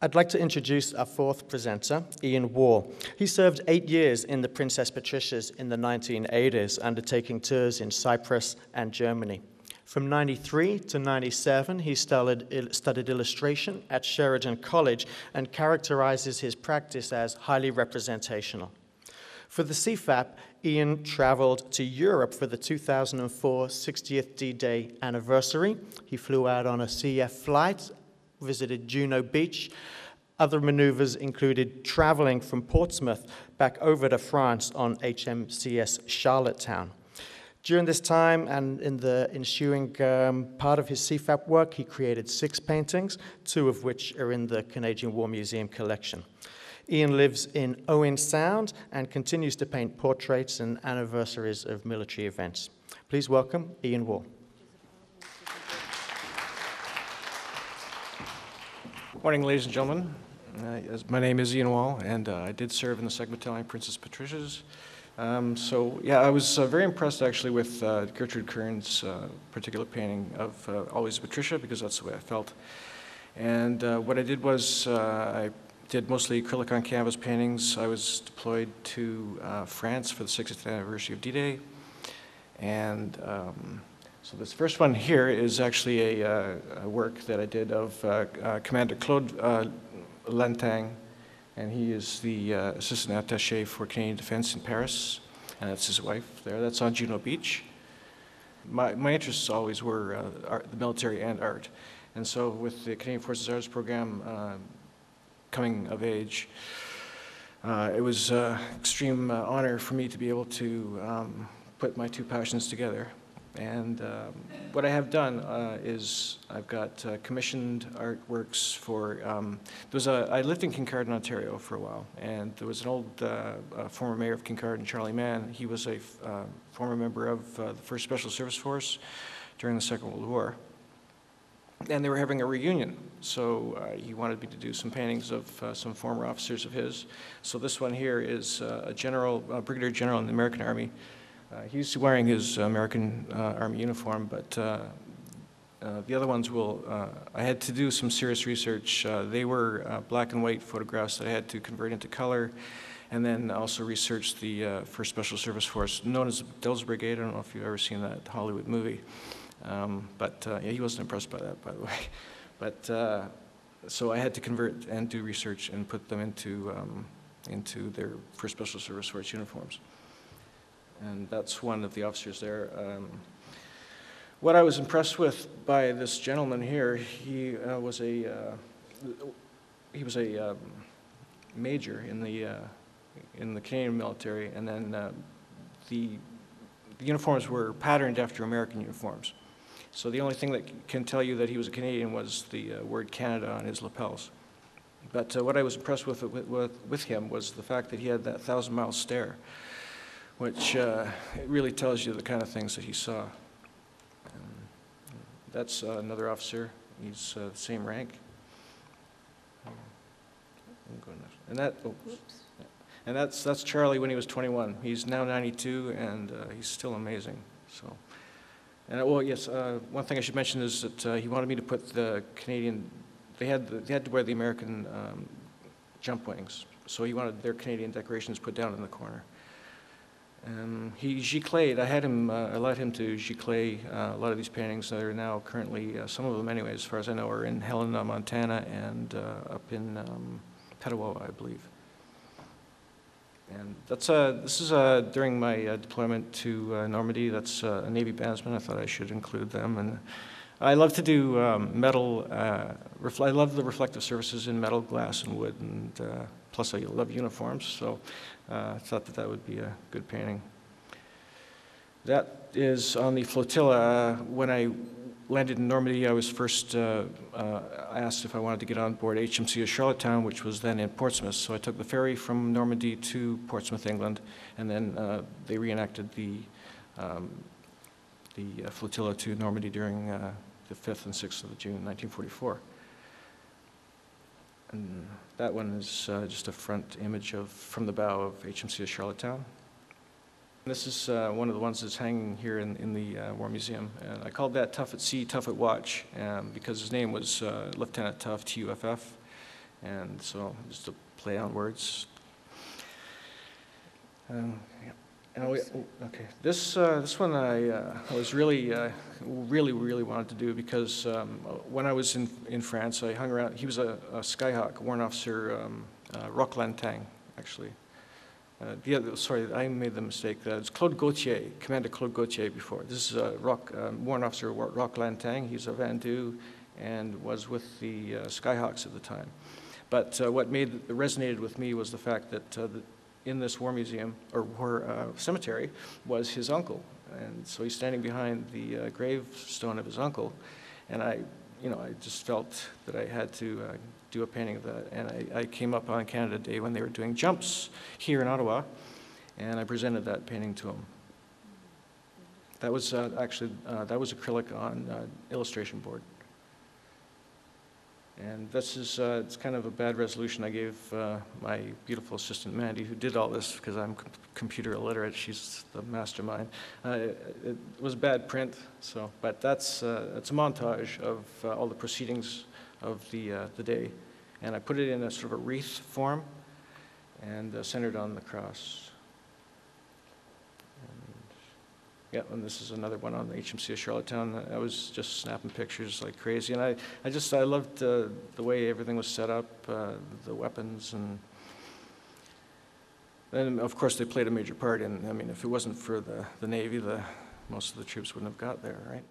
I'd like to introduce our fourth presenter, Ian Wall. He served 8 years in the Princess Patricias in the 1980s, undertaking tours in Cyprus and Germany. From 93 to 97, he studied illustration at Sheridan College and characterizes his practice as highly representational. For the CFAP, Ian traveled to Europe for the 2004 60th D-Day anniversary. He flew out on a CF flight, visited Juno Beach. Other maneuvers included traveling from Portsmouth back over to France on HMCS Charlottetown. During this time and in the ensuing part of his CFAP work, he created 6 paintings, 2 of which are in the Canadian War Museum collection. Ian lives in Owen Sound and continues to paint portraits and anniversaries of military events. Please welcome Ian Wall. Morning, ladies and gentlemen. My name is Ian Wall, and I did serve in the 2nd Battalion, Princess Patricias. I was very impressed actually with Gertrude Kern's particular painting of Always Patricia, because that's the way I felt. And what I did was I did mostly acrylic on canvas paintings. I was deployed to France for the 60th anniversary of D-Day. And so this first one here is actually a work that I did of Commander Claude Lantang, and he is the assistant attaché for Canadian Defense in Paris, and that's his wife there. That's on Juno Beach. My interests always were the military and art, and so with the Canadian Forces Arts Program coming of age, it was an extreme honor for me to be able to put my 2 passions together. And what I have done is I've got commissioned artworks for, I lived in Kincardine, Ontario for a while, and there was an old former mayor of Kincardine, Charlie Mann. He was a former member of the 1st Special Service Force during the 2nd World War. And they were having a reunion, so he wanted me to do some paintings of some former officers of his. So this one here is a brigadier general in the American Army. He's wearing his American Army uniform, but the other ones I had to do some serious research. They were black and white photographs that I had to convert into color, and then also research the 1st Special Service Force, known as Dill's Brigade. I don't know if you've ever seen that Hollywood movie. Yeah, he wasn't impressed by that, by the way. But so I had to convert and do research and put them into their 1st Special Service Force uniforms. And that's one of the officers there. What I was impressed with by this gentleman here, he was a major in the Canadian military, and then the uniforms were patterned after American uniforms. So the only thing that can tell you that he was a Canadian was the word Canada on his lapels. But what I was impressed with him was the fact that he had that 1,000-mile stare, which it really tells you the kind of things that he saw. That's another officer. He's the same rank. And that's Charlie when he was 21. He's now 92, and he's still amazing. So, and well, yes, one thing I should mention is that he wanted me to put the Canadian. They had to wear the American jump wings, so he wanted their Canadian decorations put down in the corner. He gicled. I allowed him to gicler a lot of these paintings that are now currently, some of them anyway, as far as I know, are in Helena, Montana, and up in Petawawa, I believe. And this is during my deployment to Normandy. That's a Navy bandsman. I thought I should include them. And I love to do metal. I love the reflective surfaces in metal, glass, and wood, and plus I love uniforms. So I thought that would be a good painting. That is on the flotilla. When I landed in Normandy, I was first asked if I wanted to get on board HMCS Charlottetown, which was then in Portsmouth. So I took the ferry from Normandy to Portsmouth, England, and then they reenacted the flotilla to Normandy during the 5th and 6th of June, 1944. And that one is just a front image from the bow of HMCS Charlottetown. This is one of the ones that's hanging here in the War Museum. And I called that Tough at Sea, Tough at Watch, because his name was Lieutenant Tuff, Tuff. And so just to play on words. Yeah. Okay. This one I was really wanted to do because when I was in France, I hung around. He was a Skyhawk Warrant Officer, Roch Lantang, actually. Sorry, I made the mistake. It's Claude Gauthier, Commander Claude Gauthier before. This is Warrant Officer Roch Lantang. He's a Vendu and was with the Skyhawks at the time. But what resonated with me was the fact that in this war museum, or war cemetery, was his uncle. And so he's standing behind the gravestone of his uncle. And I just felt that I had to do a painting of that. And I came up on Canada Day when they were doing jumps here in Ottawa, and I presented that painting to him. That was actually, that was acrylic on illustration board. And this is, it's kind of a bad resolution I gave my beautiful assistant Mandy, who did all this because I'm computer illiterate. She's the mastermind. It was bad print, so, but it's a montage of all the proceedings of the day. And I put it in a sort of a wreath form and centered on the cross. Yeah, and this is another one on the HMC of Charlottetown. I was just snapping pictures like crazy, and I loved the way everything was set up, the weapons, and of course they played a major part in. I mean, if it wasn't for the Navy, most of the troops wouldn't have got there, right?